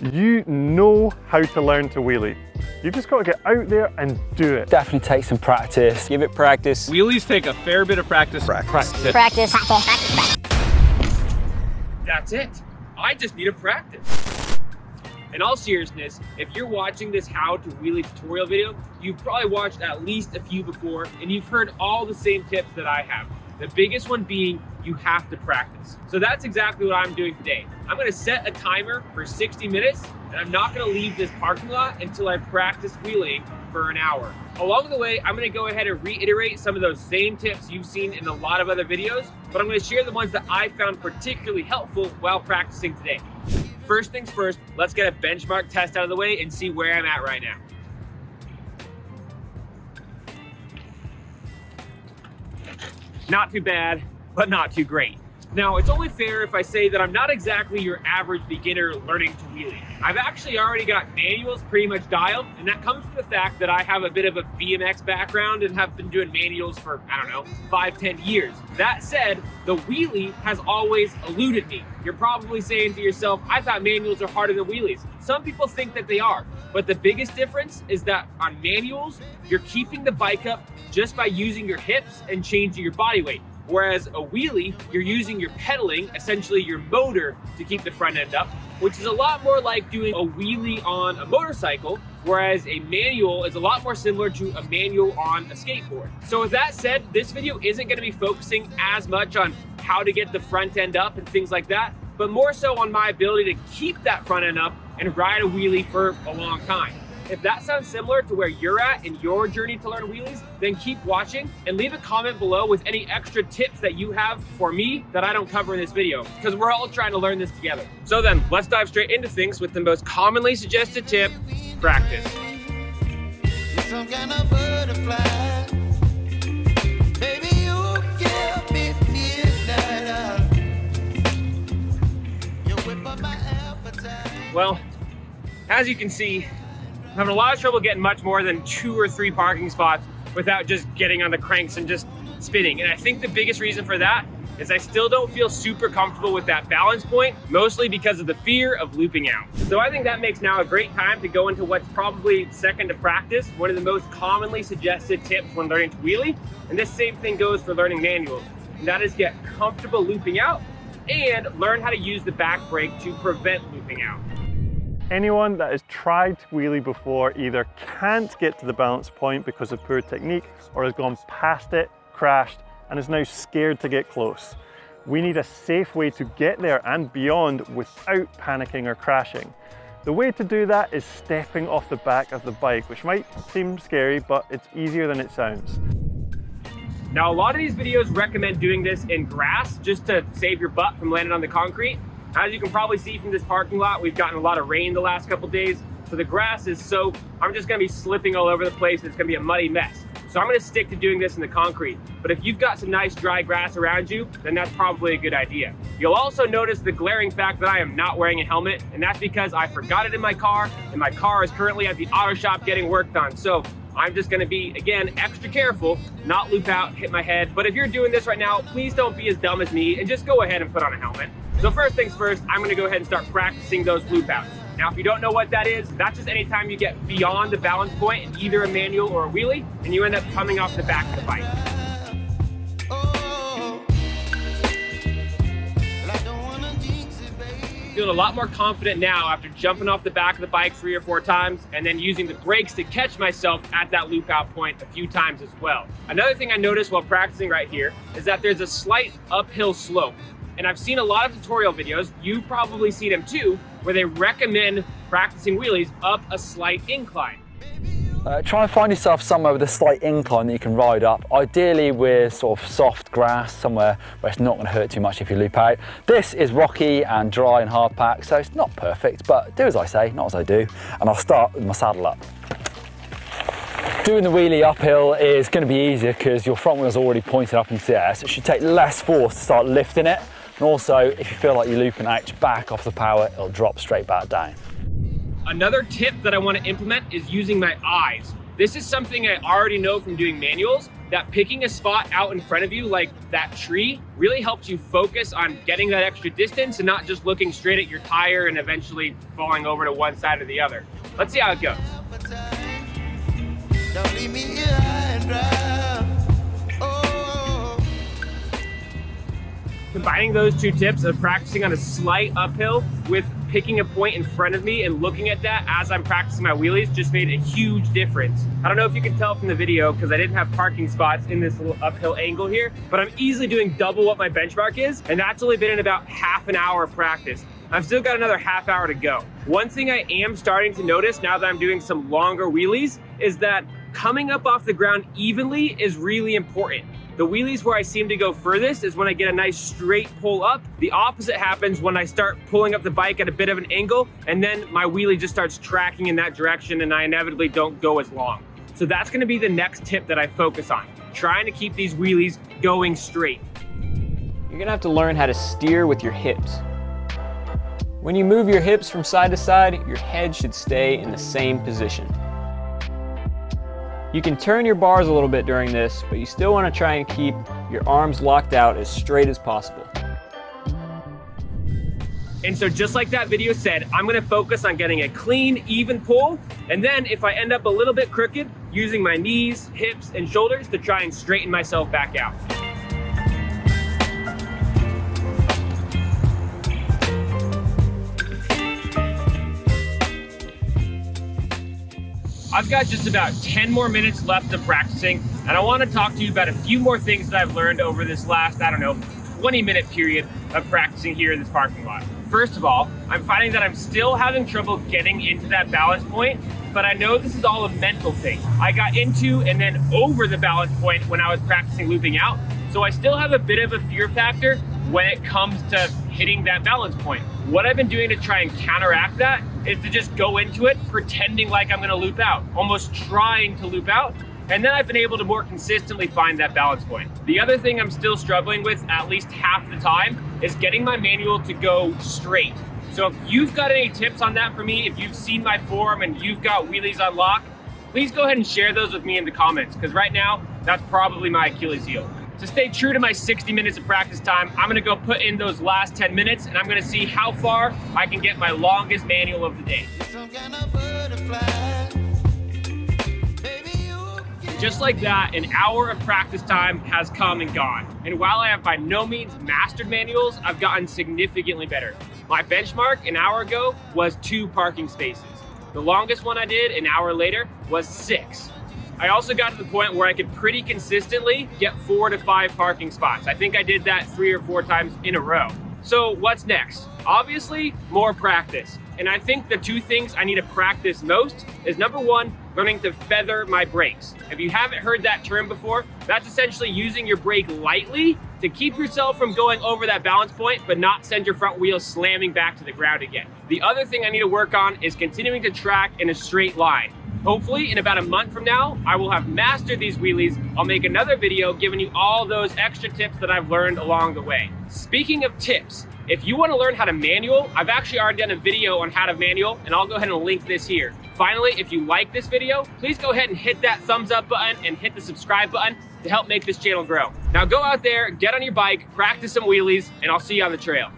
You know how to learn to wheelie. You've just got to get out there and do it. Definitely take some practice. Give it practice. Wheelies take a fair bit of practice. Practice. That's it. I just need to practice. In all seriousness, if you're watching this how to wheelie tutorial video, you've probably watched at least a few before and you've heard all the same tips that I have. The biggest one being you have to practice. So that's exactly what I'm doing today. I'm gonna set a timer for 60 minutes and I'm not gonna leave this parking lot until I practice wheeling for an hour. Along the way, I'm gonna go ahead and reiterate some of those same tips you've seen in a lot of other videos, but I'm gonna share the ones that I found particularly helpful while practicing today. First things first, let's get a benchmark test out of the way and see where I'm at right now. Not too bad, but not too great. Now, it's only fair if I say that I'm not exactly your average beginner learning to wheelie. I've actually already got manuals pretty much dialed, and that comes from the fact that I have a bit of a BMX background and have been doing manuals for, I don't know, 5-10 years. That said, the wheelie has always eluded me. You're probably saying to yourself, I thought manuals are harder than wheelies. Some people think that they are, but the biggest difference is that on manuals, you're keeping the bike up just by using your hips and changing your body weight. Whereas a wheelie, you're using your pedaling, essentially your motor, to keep the front end up, which is a lot more like doing a wheelie on a motorcycle, whereas a manual is a lot more similar to a manual on a skateboard. So with that said, this video isn't gonna be focusing as much on how to get the front end up and things like that, but more so on my ability to keep that front end up and ride a wheelie for a long time. If that sounds similar to where you're at in your journey to learn wheelies, then keep watching and leave a comment below with any extra tips that you have for me that I don't cover in this video, because we're all trying to learn this together. So then, let's dive straight into things with the most commonly suggested tip, practice. Some kind of butterfly. Baby, you give me midnight. You whip up my appetite. Well, as you can see, I'm having a lot of trouble getting much more than 2 or 3 parking spots without just getting on the cranks and just spinning. And I think the biggest reason for that is I still don't feel super comfortable with that balance point, mostly because of the fear of looping out. So I think that makes now a great time to go into what's probably second to practice, one of the most commonly suggested tips when learning to wheelie. And this same thing goes for learning manuals. And that is get comfortable looping out and learn how to use the back brake to prevent looping out. Anyone that has tried to wheelie before either can't get to the balance point because of poor technique or has gone past it, crashed, and is now scared to get close. We need a safe way to get there and beyond without panicking or crashing. The way to do that is stepping off the back of the bike, which might seem scary, but it's easier than it sounds. Now, a lot of these videos recommend doing this in grass just to save your butt from landing on the concrete. As you can probably see from this parking lot, we've gotten a lot of rain the last couple days, so the grass is soaked. I'm just gonna be slipping all over the place. It's gonna be a muddy mess. So I'm gonna stick to doing this in the concrete. But if you've got some nice dry grass around you, then that's probably a good idea. You'll also notice the glaring fact that I am not wearing a helmet, and that's because I forgot it in my car, and my car is currently at the auto shop getting worked on. So I'm just gonna be, again, extra careful, not loop out, hit my head. But if you're doing this right now, please don't be as dumb as me and just go ahead and put on a helmet. So first things first, I'm gonna go ahead and start practicing those loop outs. Now, if you don't know what that is, that's just anytime you get beyond the balance point in either a manual or a wheelie, and you end up coming off the back of the bike. Feeling a lot more confident now after jumping off the back of the bike 3 or 4 times and then using the brakes to catch myself at that loop out point a few times as well. Another thing I noticed while practicing right here is that there's a slight uphill slope. And I've seen a lot of tutorial videos, you've probably seen them too, where they recommend practicing wheelies up a slight incline. Try and find yourself somewhere with a slight incline that you can ride up, ideally with sort of soft grass, somewhere where it's not going to hurt too much if you loop out. This is rocky and dry and hard packed, so it's not perfect, but do as I say, not as I do. And I'll start with my saddle up. Doing the wheelie uphill is going to be easier because your front wheel's already pointed up into the air, so it should take less force to start lifting it. And also, if you feel like you're looping out back off the power, it'll drop straight back down. Another tip that I want to implement is using my eyes. This is something I already know from doing manuals, that picking a spot out in front of you, like that tree, really helps you focus on getting that extra distance and not just looking straight at your tire and eventually falling over to one side or the other. Let's see how it goes. Don't leave me here high and dry. Oh. Combining those two tips of practicing on a slight uphill with picking a point in front of me and looking at that as I'm practicing my wheelies just made a huge difference. I don't know if you can tell from the video because I didn't have parking spots in this little uphill angle here, but I'm easily doing double what my benchmark is, and that's only been in about half an hour of practice. I've still got another half hour to go. One thing I am starting to notice now that I'm doing some longer wheelies is that coming up off the ground evenly is really important. The wheelies where I seem to go furthest is when I get a nice straight pull up. The opposite happens when I start pulling up the bike at a bit of an angle, and then my wheelie just starts tracking in that direction and I inevitably don't go as long. So that's gonna be the next tip that I focus on, trying to keep these wheelies going straight. You're gonna have to learn how to steer with your hips. When you move your hips from side to side, your head should stay in the same position. You can turn your bars a little bit during this, but you still want to try and keep your arms locked out as straight as possible. And so just like that video said, I'm gonna focus on getting a clean, even pull, and then if I end up a little bit crooked, using my knees, hips, and shoulders to try and straighten myself back out. I've got just about 10 more minutes left of practicing, and I want to talk to you about a few more things that I've learned over this last, 20-minute period of practicing here in this parking lot. First of all, I'm finding that I'm still having trouble getting into that balance point, but I know this is all a mental thing. I got into and then over the balance point when I was practicing looping out, so I still have a bit of a fear factor when it comes to hitting that balance point. What I've been doing to try and counteract that is to just go into it pretending like I'm gonna loop out, almost trying to loop out, and then I've been able to more consistently find that balance point. The other thing I'm still struggling with at least half the time is getting my manual to go straight. So if you've got any tips on that for me, if you've seen my form and you've got wheelies on lock, please go ahead and share those with me in the comments, because right now, that's probably my Achilles heel. To stay true to my 60 minutes of practice time, I'm gonna go put in those last 10 minutes and I'm gonna see how far I can get my longest manual of the day. Some kind of butterfly. Baby, you give Just like that, an hour of practice time has come and gone. And while I have by no means mastered manuals, I've gotten significantly better. My benchmark an hour ago was 2 parking spaces. The longest one I did an hour later was 6. I also got to the point where I could pretty consistently get 4 to 5 parking spots. I think I did that 3 or 4 times in a row. So what's next? Obviously, more practice. And I think the 2 things I need to practice most is number 1, learning to feather my brakes. If you haven't heard that term before, that's essentially using your brake lightly to keep yourself from going over that balance point, but not send your front wheel slamming back to the ground again. The other thing I need to work on is continuing to track in a straight line. Hopefully, in about a month from now, I will have mastered these wheelies. I'll make another video giving you all those extra tips that I've learned along the way. Speaking of tips, if you want to learn how to manual, I've actually already done a video on how to manual, and I'll go ahead and link this here. Finally, if you like this video, please go ahead and hit that thumbs up button and hit the subscribe button to help make this channel grow. Now go out there, get on your bike, practice some wheelies, and I'll see you on the trail.